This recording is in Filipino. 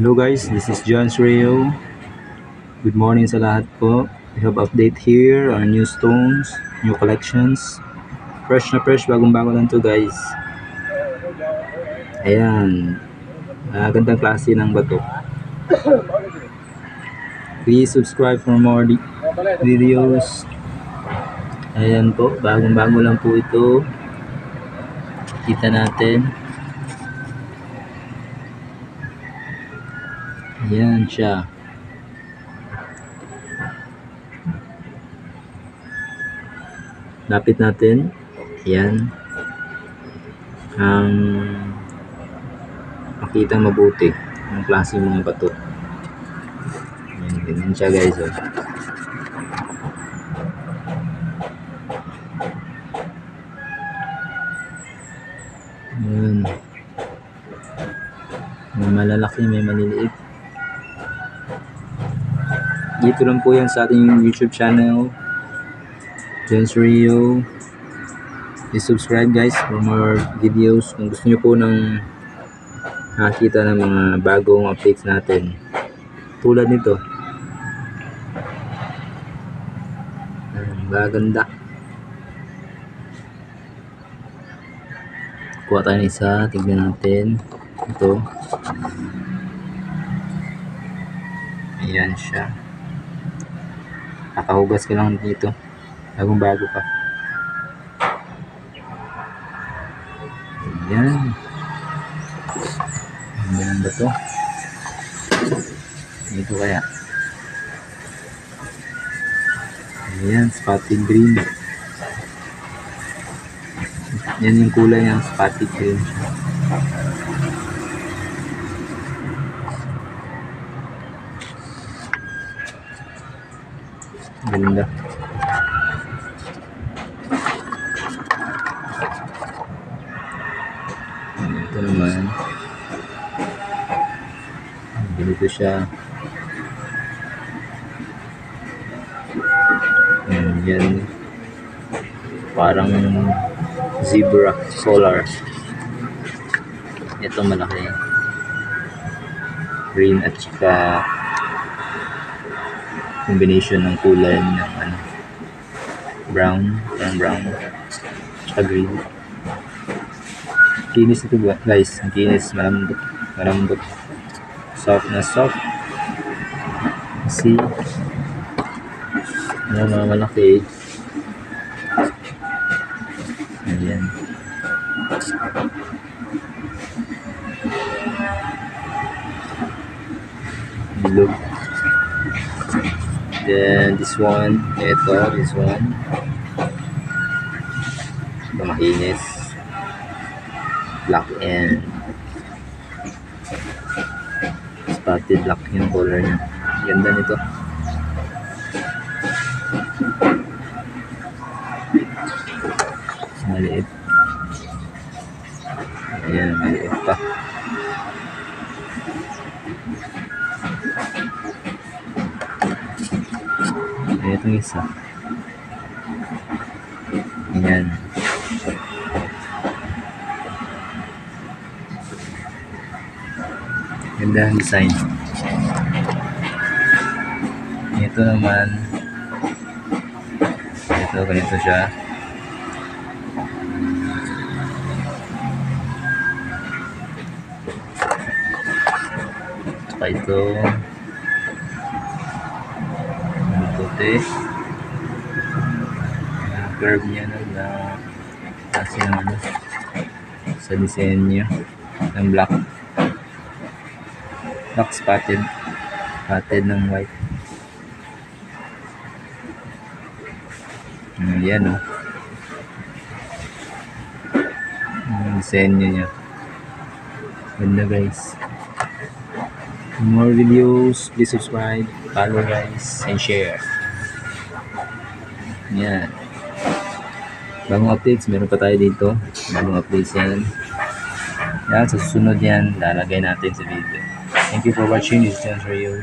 Hello guys, this is John Rio. Good morning sa lahat po. We have update here on new stones, new collections. Fresh na fresh, bagong-bago lang to guys. Ayan. Gandang klase ng bato. Please subscribe for more videos. Ayan po, bagong-bago lang po ito. Kita natin. Ayan siya. Lapit natin. Ayan. Ang makita mabuti ang klase mga bato. Ayan, ganyan siya guys. Oh. Ayan. May malalaki, may maliliit. Dito lang po yan sa ating YouTube channel, John Rio. Please subscribe guys for more videos. Kung gusto nyo po ng nakita ng mga bagong updates natin tulad nito, maganda. Kuha tayo ng isa, tignan natin ito. Ayan siya, kakahugas ko lang dito, bagong bago pa. Ayan, ganun ba to? Ito kaya. Ayan, spotted green. Yan yung kulay ng spotted green. Ganda. Ito naman. Ganito siya. Yan. Parang zebra solar. Ito malaki. Green at saka combination ng kulay ng brown, parang brown saka green. Kinis ito guys, ang kinis, malambot, soft na soft. See, mga malaki. Ayan. Look. Then this one, this one. Makinis. Black and spotted black yung color niya. Ganda nito. Maliit. Ayan, maliit pa. Itong isa. Ayan. Ganda ang design. Ito naman. Ito, ganito siya. Saka ito. Puti. Ang curve niya na kasi naman sa disenyo ng black spotted ng white. Yan o. Ang disenyo niya. Ganda guys. For more videos, please subscribe, follow guys, and share. Yan. Bagong updates, meron pa tayo dito. Bagong updates yan. Yan, sa susunod yan, lalagay natin sa video. Thank you for watching. This is John Rio.